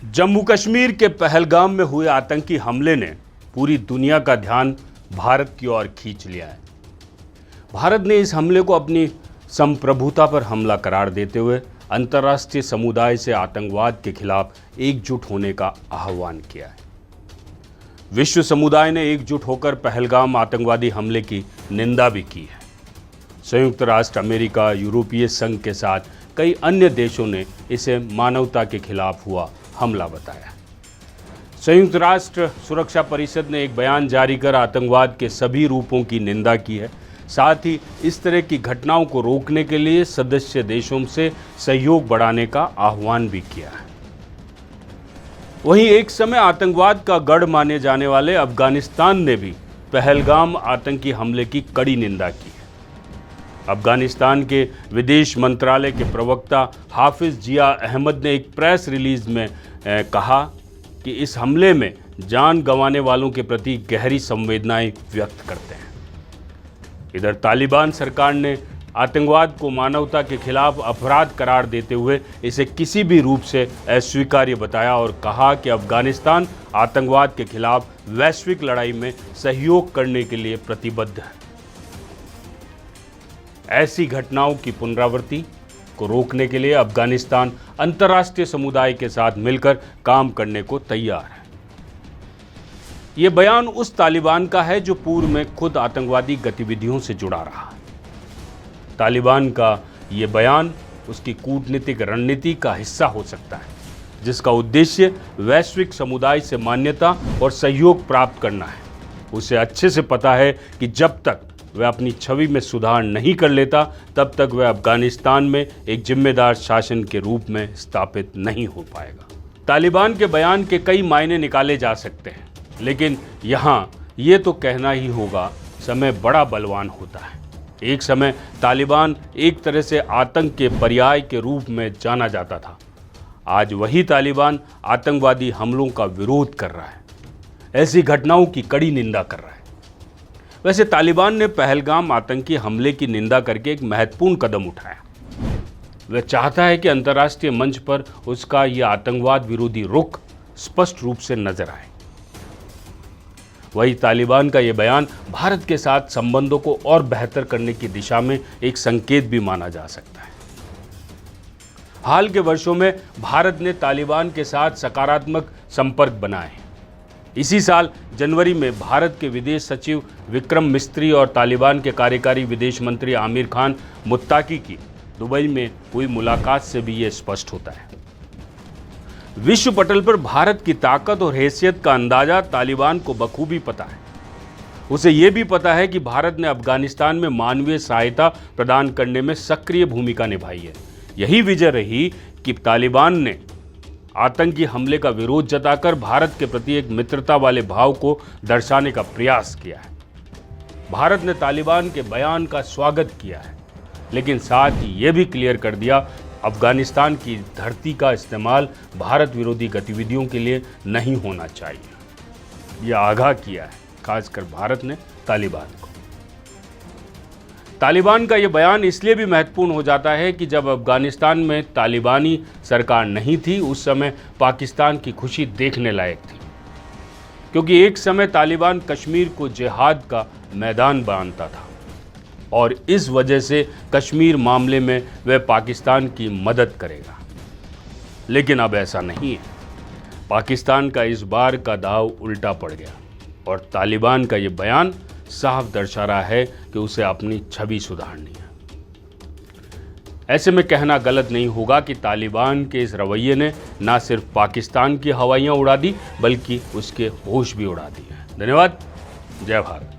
जम्मू कश्मीर के पहलगाम में हुए आतंकी हमले ने पूरी दुनिया का ध्यान भारत की ओर खींच लिया है। भारत ने इस हमले को अपनी संप्रभुता पर हमला करार देते हुए अंतर्राष्ट्रीय समुदाय से आतंकवाद के खिलाफ एकजुट होने का आह्वान किया है। विश्व समुदाय ने एकजुट होकर पहलगाम आतंकवादी हमले की निंदा भी की है। संयुक्त राष्ट्र अमेरिका, यूरोपीय संघ के साथ कई अन्य देशों ने इसे मानवता के खिलाफ हुआ हमला बताया। संयुक्त राष्ट्र सुरक्षा परिषद ने एक बयान जारी कर आतंकवाद के सभी रूपों की निंदा की है। साथ ही इस तरह की घटनाओं को रोकने के लिए सदस्य देशों से सहयोग बढ़ाने का आह्वान भी किया है। वहीं एक समय आतंकवाद का गढ़ माने जाने वाले अफगानिस्तान ने भी पहलगाम आतंकी हमले की कड़ी निंदा की है। अफगानिस्तान के विदेश मंत्रालय के प्रवक्ता हाफिज जिया अहमद ने एक प्रेस रिलीज में कहा कि इस हमले में जान गंवाने वालों के प्रति गहरी संवेदनाएं व्यक्त करते हैं। इधर तालिबान सरकार ने आतंकवाद को मानवता के खिलाफ अपराध करार देते हुए इसे किसी भी रूप से अस्वीकार्य बताया और कहा कि अफगानिस्तान आतंकवाद के खिलाफ वैश्विक लड़ाई में सहयोग करने के लिए प्रतिबद्ध है। ऐसी घटनाओं की पुनरावृत्ति को रोकने के लिए अफगानिस्तान अंतर्राष्ट्रीय समुदाय के साथ मिलकर काम करने को तैयार है। ये बयान उस तालिबान का है जो पूर्व में खुद आतंकवादी गतिविधियों से जुड़ा रहा है। तालिबान का ये बयान उसकी कूटनीतिक रणनीति का हिस्सा हो सकता है, जिसका उद्देश्य वैश्विक समुदाय से मान्यता और सहयोग प्राप्त करना है। उसे अच्छे से पता है कि जब तक वह अपनी छवि में सुधार नहीं कर लेता, तब तक वह अफगानिस्तान में एक जिम्मेदार शासन के रूप में स्थापित नहीं हो पाएगा। तालिबान के बयान के कई मायने निकाले जा सकते हैं, लेकिन यहाँ ये तो कहना ही होगा, समय बड़ा बलवान होता है। एक समय तालिबान एक तरह से आतंक के पर्याय के रूप में जाना जाता था। आज वही तालिबान आतंकवादी हमलों का विरोध कर रहा है, ऐसी घटनाओं की कड़ी निंदा कर रहा है। वैसे तालिबान ने पहलगाम आतंकी हमले की निंदा करके एक महत्वपूर्ण कदम उठाया। वह चाहता है कि अंतर्राष्ट्रीय मंच पर उसका यह आतंकवाद विरोधी रुख स्पष्ट रूप से नजर आए। वही तालिबान का यह बयान भारत के साथ संबंधों को और बेहतर करने की दिशा में एक संकेत भी माना जा सकता है। हाल के वर्षों में भारत ने तालिबान के साथ सकारात्मक संपर्क बनाए हैं। इसी साल जनवरी में भारत के विदेश सचिव विक्रम मिस्त्री और तालिबान के कार्यकारी विदेश मंत्री आमिर खान मुत्ताकी की दुबई में हुई मुलाकात से भी ये स्पष्ट होता है। विश्व पटल पर भारत की ताकत और हैसियत का अंदाजा तालिबान को बखूबी पता है। उसे ये भी पता है कि भारत ने अफगानिस्तान में मानवीय सहायता प्रदान करने में सक्रिय भूमिका निभाई है। यही वजह रही कि तालिबान ने आतंकी हमले का विरोध जताकर भारत के प्रति एक मित्रता वाले भाव को दर्शाने का प्रयास किया है। भारत ने तालिबान के बयान का स्वागत किया है, लेकिन साथ ही ये भी क्लियर कर दिया अफगानिस्तान की धरती का इस्तेमाल भारत विरोधी गतिविधियों के लिए नहीं होना चाहिए। यह आगाह किया है खासकर भारत ने तालिबान को। तालिबान का यह बयान इसलिए भी महत्वपूर्ण हो जाता है कि जब अफगानिस्तान में तालिबानी सरकार नहीं थी, उस समय पाकिस्तान की खुशी देखने लायक थी, क्योंकि एक समय तालिबान कश्मीर को जिहाद का मैदान मानता था और इस वजह से कश्मीर मामले में वह पाकिस्तान की मदद करेगा। लेकिन अब ऐसा नहीं है। पाकिस्तान का इस बार का दाव उल्टा पड़ गया और तालिबान का यह बयान साफ दर्शा रहा है कि उसे अपनी छवि सुधारनी है। ऐसे में कहना गलत नहीं होगा कि तालिबान के इस रवैये ने न सिर्फ पाकिस्तान की हवाइयाँ उड़ा दी, बल्कि उसके होश भी उड़ा दिए। धन्यवाद। जय भारत।